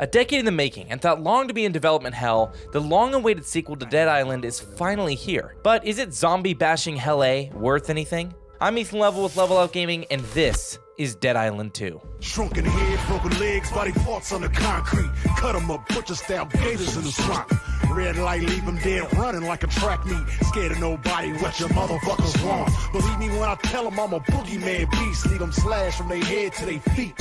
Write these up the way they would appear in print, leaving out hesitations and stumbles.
A decade in the making, and thought long to be in development hell, the long-awaited sequel to Dead Island is finally here. But is it zombie-bashing Hell A worth anything? I'm Ethan Level with Level Out Gaming, and this is Dead Island 2. Shrunken head, broken legs, body parts on the concrete. Cut them up, butcher style gators in the swamp. Red light, leave them dead, running like a track meet. Scared of nobody, what your motherfuckers want. Believe me when I tell them I'm a boogeyman beast. Leave them slashed from their head to their feet.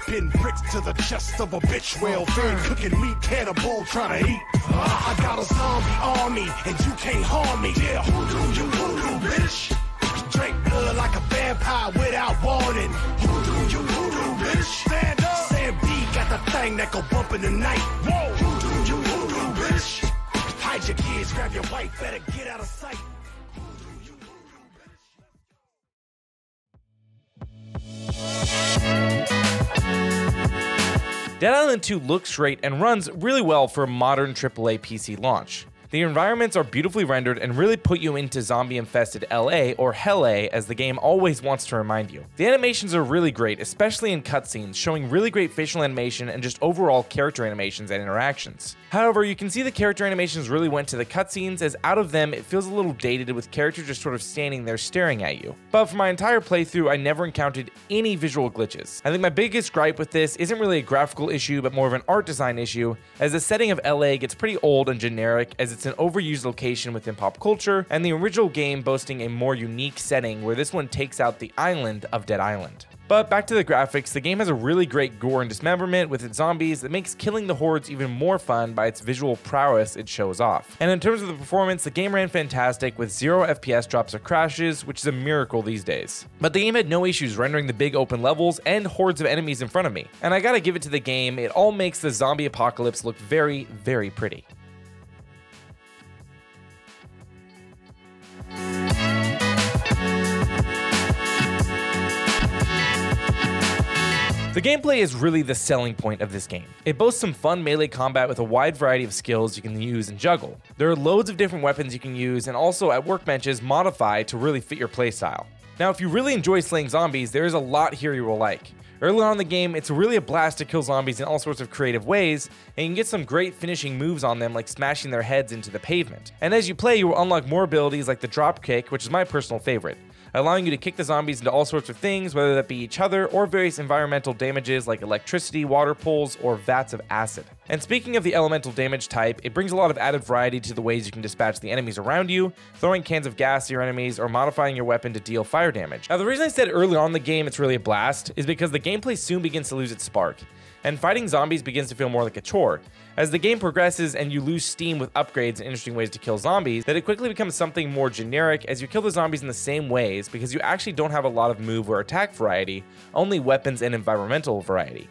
Pin bricks to the chest of a bitch, well-fed, cooking meat, cannibal trying to eat. I got a zombie army, and you can't harm me. Yeah, hoodoo, you hoodoo, bitch. Drink blood like a vampire without warning. Hoodoo, you hoodoo, bitch. Stand up. Sam B got the thing that go bump in the night. Whoa, hoodoo, you hoodoo, bitch. Hide your kids, grab your wife, better get out of sight. Hoodoo, you hoodoo, bitch. Dead Island 2 looks great and runs really well for a modern AAA PC launch. The environments are beautifully rendered and really put you into zombie-infested LA, or Hell A, as the game always wants to remind you. The animations are really great, especially in cutscenes, showing really great facial animation and just overall character animations and interactions. However, you can see the character animations really went to the cutscenes, as out of them it feels a little dated with characters just sort of standing there staring at you. But for my entire playthrough, I never encountered any visual glitches. I think my biggest gripe with this isn't really a graphical issue, but more of an art design issue, as the setting of LA gets pretty old and generic, as it's an overused location within pop culture, and the original game boasting a more unique setting where this one takes out the island of Dead Island. But back to the graphics, the game has a really great gore and dismemberment with its zombies that makes killing the hordes even more fun by its visual prowess it shows off. And in terms of the performance, the game ran fantastic with 0 FPS drops or crashes, which is a miracle these days. But the game had no issues rendering the big open levels and hordes of enemies in front of me. And I gotta give it to the game, it all makes the zombie apocalypse look very, very pretty. The gameplay is really the selling point of this game. It boasts some fun melee combat with a wide variety of skills you can use and juggle. There are loads of different weapons you can use, and also at workbenches modify to really fit your playstyle. Now, if you really enjoy slaying zombies, there is a lot here you will like. Early on in the game, it's really a blast to kill zombies in all sorts of creative ways, and you can get some great finishing moves on them like smashing their heads into the pavement. And as you play, you will unlock more abilities like the drop kick, which is my personal favorite, allowing you to kick the zombies into all sorts of things, whether that be each other or various environmental damages like electricity, water pools, or vats of acid. And speaking of the elemental damage type, it brings a lot of added variety to the ways you can dispatch the enemies around you, throwing cans of gas at your enemies, or modifying your weapon to deal fire damage. Now, the reason I said early on in the game it's really a blast is because the gameplay soon begins to lose its spark, and fighting zombies begins to feel more like a chore. As the game progresses and you lose steam with upgrades and interesting ways to kill zombies, that it quickly becomes something more generic as you kill the zombies in the same ways because you actually don't have a lot of move or attack variety, only weapons and environmental variety.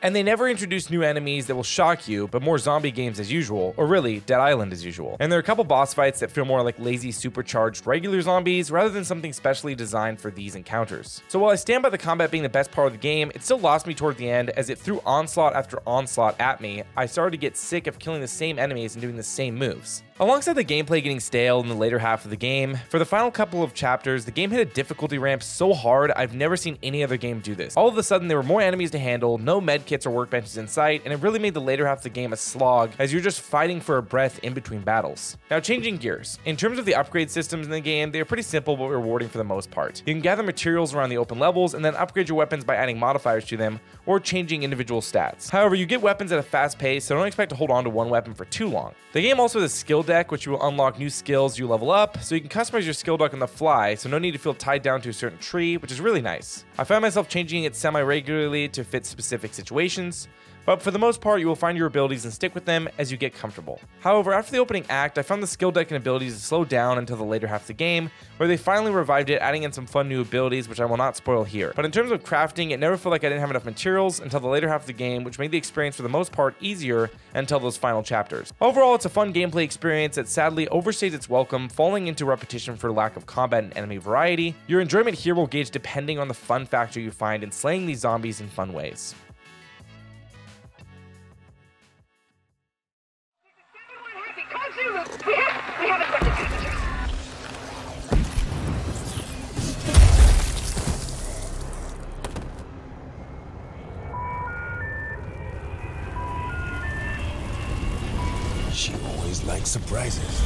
And they never introduce new enemies that will shock you, but more zombie games as usual, or really, Dead Island as usual. And there are a couple boss fights that feel more like lazy supercharged regular zombies rather than something specially designed for these encounters. So while I stand by the combat being the best part of the game, it still lost me toward the end as it threw onslaught after onslaught at me. I started to get sick of killing the same enemies and doing the same moves. Alongside the gameplay getting stale in the later half of the game, for the final couple of chapters, the game hit a difficulty ramp so hard I've never seen any other game do this. All of a sudden, there were more enemies to handle, no medkits or workbenches in sight, and it really made the later half of the game a slog as you're just fighting for a breath in between battles. Now, changing gears. In terms of the upgrade systems in the game, they are pretty simple but rewarding for the most part. You can gather materials around the open levels and then upgrade your weapons by adding modifiers to them or changing individual stats. However, you get weapons at a fast pace, so don't expect to hold on to one weapon for too long. The game also has a skill deck, which you will unlock new skills you level up, so you can customize your skill deck on the fly, so no need to feel tied down to a certain tree, which is really nice. I find myself changing it semi-regularly to fit specific situations, but for the most part, you will find your abilities and stick with them as you get comfortable. However, after the opening act, I found the skill deck and abilities to slow down until the later half of the game, where they finally revived it, adding in some fun new abilities, which I will not spoil here. But in terms of crafting, it never felt like I didn't have enough materials until the later half of the game, which made the experience for the most part easier until those final chapters. Overall, it's a fun gameplay experience that sadly overstays its welcome, falling into repetition for lack of combat and enemy variety. Your enjoyment here will gauge depending on the fun factor you find in slaying these zombies in fun ways. We haven't got the passengers. She always likes surprises.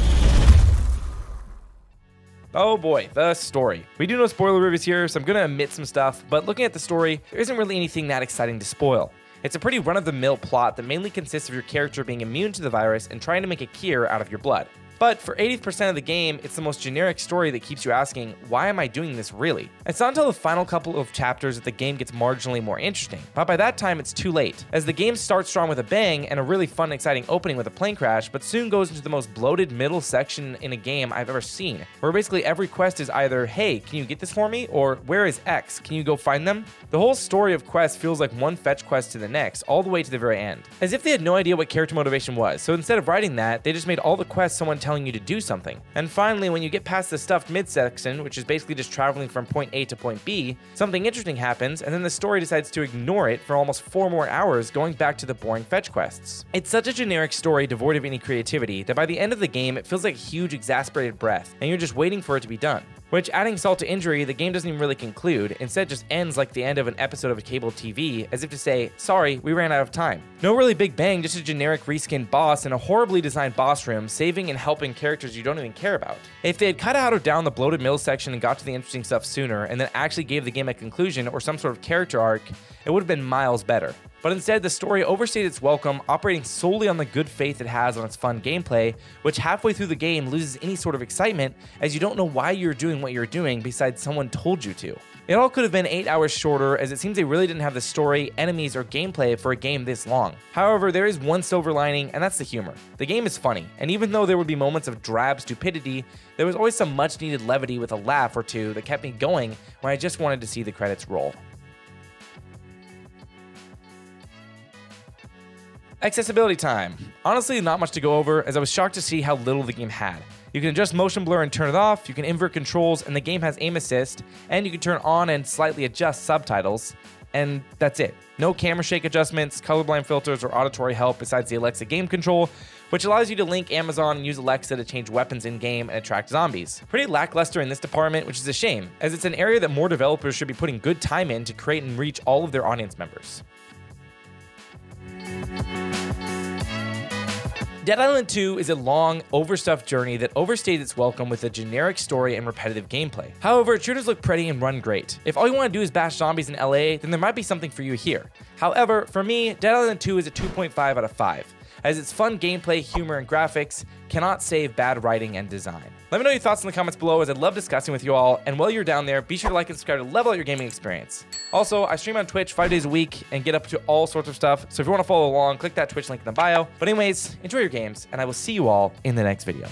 Oh boy, the story. We do no spoiler reviews here, so I'm gonna omit some stuff, but looking at the story, there isn't really anything that exciting to spoil. It's a pretty run-of-the-mill plot that mainly consists of your character being immune to the virus and trying to make a cure out of your blood. But for 80% of the game, it's the most generic story that keeps you asking, why am I doing this really? It's not until the final couple of chapters that the game gets marginally more interesting, but by that time it's too late, as the game starts strong with a bang and a really fun exciting opening with a plane crash, but soon goes into the most bloated middle section in a game I've ever seen, where basically every quest is either, hey, can you get this for me? Or where is X? Can you go find them? The whole story of quests feels like one fetch quest to the next, all the way to the very end. As if they had no idea what character motivation was, so instead of writing that, they just made all the quests someone telling you to do something. And finally, when you get past the stuffed midsection, which is basically just traveling from point A to point B, something interesting happens, and then the story decides to ignore it for almost 4 more hours, going back to the boring fetch quests. It's such a generic story devoid of any creativity that by the end of the game, it feels like a huge exasperated breath, and you're just waiting for it to be done. Which, adding salt to injury, the game doesn't even really conclude, instead just ends like the end of an episode of a cable TV, as if to say, sorry, we ran out of time. No really big bang, just a generic reskinned boss in a horribly designed boss room, saving and helping characters you don't even care about. If they had cut out or down the bloated middle section and got to the interesting stuff sooner, and then actually gave the game a conclusion or some sort of character arc, it would have been miles better. But instead, the story overstayed its welcome, operating solely on the good faith it has on its fun gameplay, which halfway through the game loses any sort of excitement as you don't know why you're doing what you're doing besides someone told you to. It all could have been 8 hours shorter, as it seems they really didn't have the story, enemies, or gameplay for a game this long. However, there is one silver lining, and that's the humor. The game is funny, and even though there would be moments of drab stupidity, there was always some much needed levity with a laugh or two that kept me going when I just wanted to see the credits roll. Accessibility time. Honestly, not much to go over, as I was shocked to see how little the game had. You can adjust motion blur and turn it off, you can invert controls, and the game has aim assist, and you can turn on and slightly adjust subtitles, and that's it. No camera shake adjustments, colorblind filters, or auditory help besides the Alexa game control, which allows you to link Amazon and use Alexa to change weapons in-game and attract zombies. Pretty lackluster in this department, which is a shame, as it's an area that more developers should be putting good time in to create and reach all of their audience members. Dead Island 2 is a long, overstuffed journey that overstayed its welcome with a generic story and repetitive gameplay. However, shooters look pretty and run great. If all you want to do is bash zombies in LA, then there might be something for you here. However, for me, Dead Island 2 is a 2.5 out of 5, as its fun gameplay, humor, and graphics cannot save bad writing and design. Let me know your thoughts in the comments below, as I love discussing with you all, and while you're down there, be sure to like and subscribe to level out your gaming experience. Also, I stream on Twitch 5 days a week and get up to all sorts of stuff, so if you want to follow along, click that Twitch link in the bio. But anyways, enjoy your games, and I will see you all in the next video.